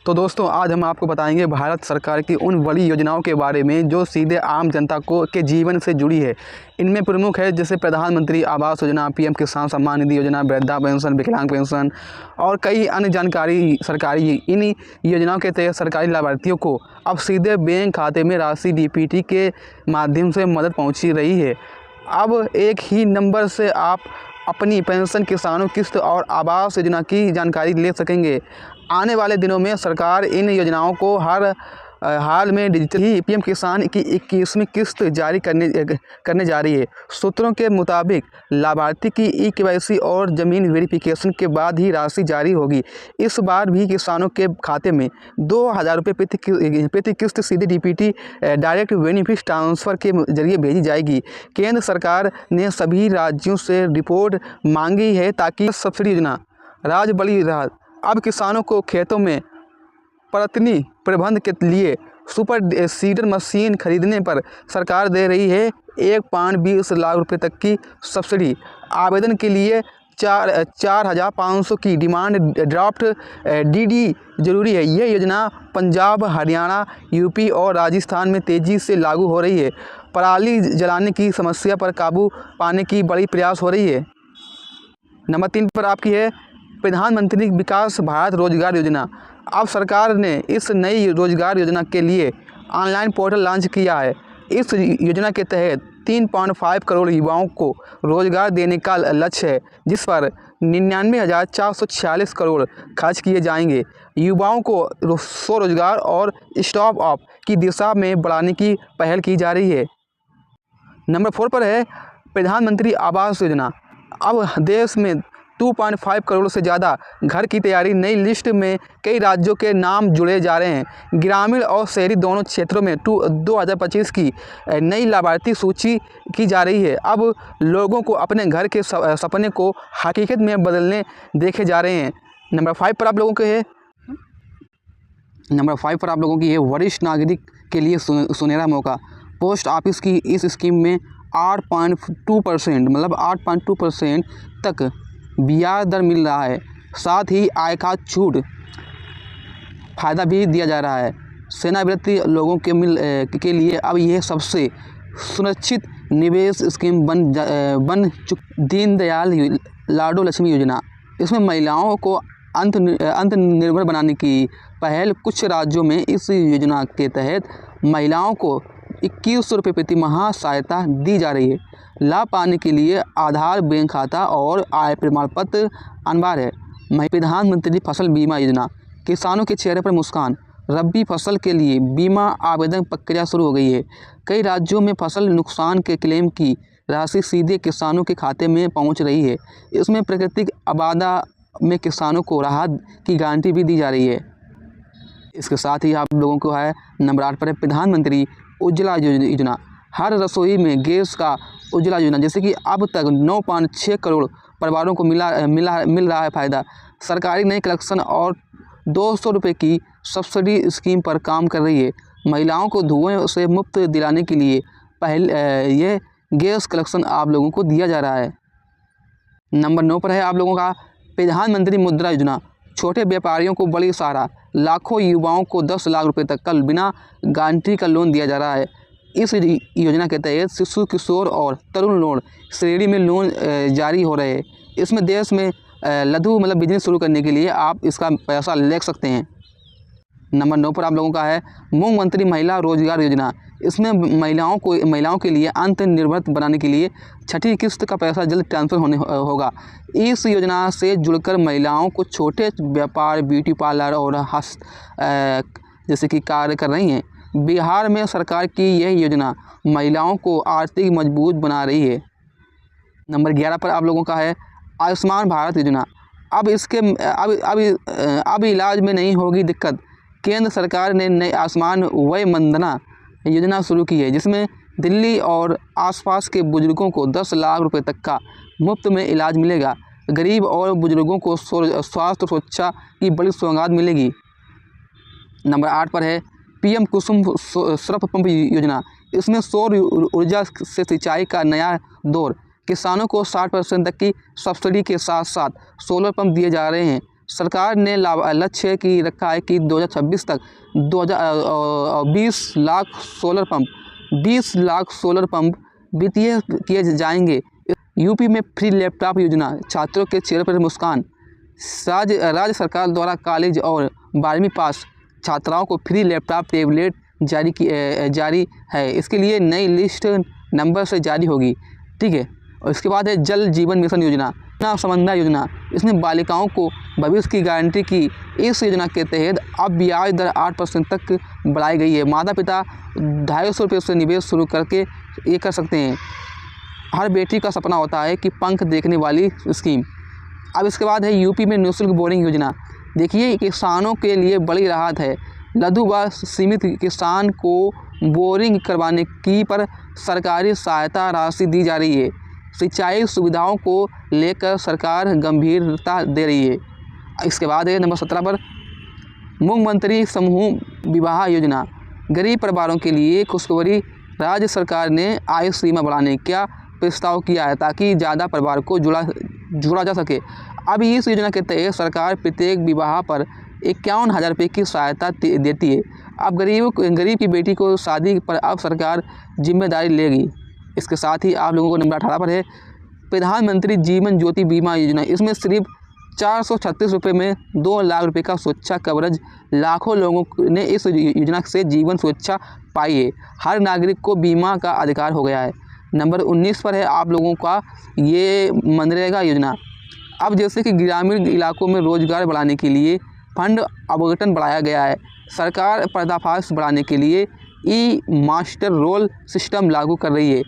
तो दोस्तों आज हम आपको बताएंगे भारत सरकार की उन बड़ी योजनाओं के बारे में जो सीधे आम जनता के जीवन से जुड़ी है। इनमें प्रमुख है जैसे प्रधानमंत्री आवास योजना, पीएम किसान सम्मान निधि योजना, वृद्धा पेंशन, विकलांग पेंशन और कई अन्य जानकारी सरकारी। इन योजनाओं के तहत सरकारी लाभार्थियों को अब सीधे बैंक खाते में राशि डीपीटी के माध्यम से मदद पहुँची रही है। अब एक ही नंबर से आप अपनी पेंशन, किसानों किस्त और आवास योजना की जानकारी ले सकेंगे। आने वाले दिनों में सरकार इन योजनाओं को हाल में डिजिटल ही पीएम किसान की 21वीं किस्त जारी करने जा रही है। सूत्रों के मुताबिक लाभार्थी की ई-केवाईसी और ज़मीन वेरिफिकेशन के बाद ही राशि जारी होगी। इस बार भी किसानों के खाते में 2000 रुपये प्रति किस्त सीधे डीपीटी डायरेक्ट बेनिफिट ट्रांसफ़र के जरिए भेजी जाएगी। केंद्र सरकार ने सभी राज्यों से रिपोर्ट मांगी है ताकि सब्सिडी योजना राज्य बड़ी राहत। अब किसानों को खेतों में परतनी प्रबंध के लिए सुपर सीडर मशीन खरीदने पर सरकार दे रही है 1.20 लाख रुपए तक की सब्सिडी। आवेदन के लिए 4,500 की डिमांड ड्राफ्ट डीडी जरूरी है। यह योजना पंजाब, हरियाणा, यूपी और राजस्थान में तेज़ी से लागू हो रही है। पराली जलाने की समस्या पर काबू पाने की बड़ी प्रयास हो रही है। नंबर 3 पर आपकी है प्रधानमंत्री विकास भारत रोजगार योजना। अब सरकार ने इस नई रोजगार योजना के लिए ऑनलाइन पोर्टल लॉन्च किया है। इस योजना के तहत 3.5 करोड़ युवाओं को रोजगार देने का लक्ष्य है, जिस पर 99,446 करोड़ खर्च किए जाएंगे। युवाओं को स्वरोजगार और स्टार्टअप की दिशा में बढ़ाने की पहल की जा रही है। नंबर 4 पर है प्रधानमंत्री आवास योजना। अब देश में 2.5 करोड़ से ज़्यादा घर की तैयारी। नई लिस्ट में कई राज्यों के नाम जुड़े जा रहे हैं। ग्रामीण और शहरी दोनों क्षेत्रों में 2025 की नई लाभार्थी सूची की जा रही है। अब लोगों को अपने घर के सपने को हकीकत में बदलने देखे जा रहे हैं। नंबर 5 पर आप लोगों के है वरिष्ठ नागरिक के लिए सुनहरा मौका। पोस्ट ऑफिस की इस स्कीम में 8.2% मतलब 8.2% तक ब्याज दर मिल रहा है। साथ ही आय का छूट फ़ायदा भी दिया जा रहा है। सेवानिवृत्ति लोगों के लिए अब यह सबसे सुरक्षित निवेश स्कीम बन चुकी। दीनदयाल लाडो लक्ष्मी योजना, इसमें महिलाओं को आत्मनिर्भर बनाने की पहल। कुछ राज्यों में इस योजना के तहत महिलाओं को 2100 रुपये प्रति माह सहायता दी जा रही है। लाभ पाने के लिए आधार, बैंक खाता और आय प्रमाण पत्र अनिवार्य है। प्रधानमंत्री फसल बीमा योजना, किसानों के चेहरे पर मुस्कान। रबी फसल के लिए बीमा आवेदन प्रक्रिया शुरू हो गई है। कई राज्यों में फसल नुकसान के क्लेम की राशि सीधे किसानों के खाते में पहुंच रही है। इसमें प्राकृतिक आपदा में किसानों को राहत की गारंटी भी दी जा रही है। इसके साथ ही आप लोगों को है नंबर 8 पर है प्रधानमंत्री उज्ज्वला योजना। हर रसोई में गैस का उज्ज्वला योजना, जैसे कि अब तक 9.6 करोड़ परिवारों को मिल रहा है फ़ायदा। सरकारी नई कलेक्शन और 200 रुपये की सब्सिडी स्कीम पर काम कर रही है। महिलाओं को धुएं से मुक्त दिलाने के लिए ये गैस कलेक्शन आप लोगों को दिया जा रहा है। नंबर 9 पर है आप लोगों का प्रधानमंत्री मुद्रा योजना। छोटे व्यापारियों को बड़ी सहारा। लाखों युवाओं को 10 लाख रुपए तक का बिना गारंटी का लोन दिया जा रहा है। इस योजना के तहत शिशु, किशोर और तरुण लोन श्रेणी में लोन जारी हो रहे हैं। इसमें देश में लघु मतलब बिजनेस शुरू करने के लिए आप इसका पैसा ले सकते हैं। नंबर 9 पर आप लोगों का है मुख्यमंत्री महिला रोजगार योजना। इसमें महिलाओं के लिए आत्मनिर्भर बनाने के लिए छठी किस्त का पैसा जल्द ट्रांसफ़र होगा। इस योजना से जुड़कर महिलाओं को छोटे व्यापार, ब्यूटी पार्लर और जैसे कि कार्य कर रही हैं। बिहार में सरकार की यह योजना महिलाओं को आर्थिक मजबूत बना रही है। नंबर 11 पर आप लोगों का है आयुष्मान भारत योजना। अब इलाज में नहीं होगी दिक्कत। केंद्र सरकार ने नई आयुष्मान वय वंदना योजना शुरू की है, जिसमें दिल्ली और आसपास के बुजुर्गों को 10 लाख रुपए तक का मुफ्त में इलाज मिलेगा। गरीब और बुजुर्गों को स्वास्थ्य सुरक्षा की बड़ी सौगात मिलेगी। नंबर 8 पर है पीएम कुसुम सरफ पंप योजना। इसमें सौर ऊर्जा से सिंचाई का नया दौर। किसानों को 60% तक की सब्सिडी के साथ साथ सोलर पंप दिए जा रहे हैं। सरकार ने लक्ष्य की रखा है कि 2026 तक 20 लाख सोलर पंप वित्तीय किए जाएंगे। यूपी में फ्री लैपटॉप योजना, छात्रों के चेहरे पर मुस्कान। राज्य सरकार द्वारा कॉलेज और 12वीं पास छात्राओं को फ्री लैपटॉप टैबलेट जारी है। इसके लिए नई लिस्ट नंबर से जारी होगी, ठीक है। और इसके बाद है जल जीवन मिशन योजना, समंदर योजना। इसमें बालिकाओं को भविष्य की गारंटी की। इस योजना के तहत अब ब्याज दर 8% तक बढ़ाई गई है। माता पिता 250 रुपये से निवेश शुरू करके ये कर सकते हैं। हर बेटी का सपना होता है कि पंख देखने वाली स्कीम। अब इसके बाद है यूपी में निःशुल्क बोरिंग योजना। देखिए, किसानों के लिए बड़ी राहत है। लघु व सीमित किसान को बोरिंग करवाने की पर सरकारी सहायता राशि दी जा रही है। सिंचाई सुविधाओं को लेकर सरकार गंभीरता दे रही है। इसके बाद है नंबर 17 पर मुख्यमंत्री समूह विवाह योजना। गरीब परिवारों के लिए खुशखबरी, राज्य सरकार ने आयु सीमा बढ़ाने का प्रस्ताव किया है ताकि ज़्यादा परिवार को जोड़ा जा सके। अब इस योजना के तहत सरकार प्रत्येक विवाह पर 51,000 रुपये की सहायता देती है। अब गरीब की बेटी को शादी पर अब सरकार जिम्मेदारी लेगी। इसके साथ ही आप लोगों को नंबर 18 पर है प्रधानमंत्री जीवन ज्योति बीमा योजना। इसमें सिर्फ 436 रुपये में 2 लाख रुपये का सुरक्षा कवरेज। लाखों लोगों ने इस योजना से जीवन सुरक्षा पाई है। हर नागरिक को बीमा का अधिकार हो गया है। नंबर 19 पर है आप लोगों का ये मनरेगा योजना। अब जैसे कि ग्रामीण इलाकों में रोजगार बढ़ाने के लिए फंड आवंटन बढ़ाया गया है। सरकार पर्दाफाश बढ़ाने के लिए ई मास्टर रोल सिस्टम लागू कर रही है।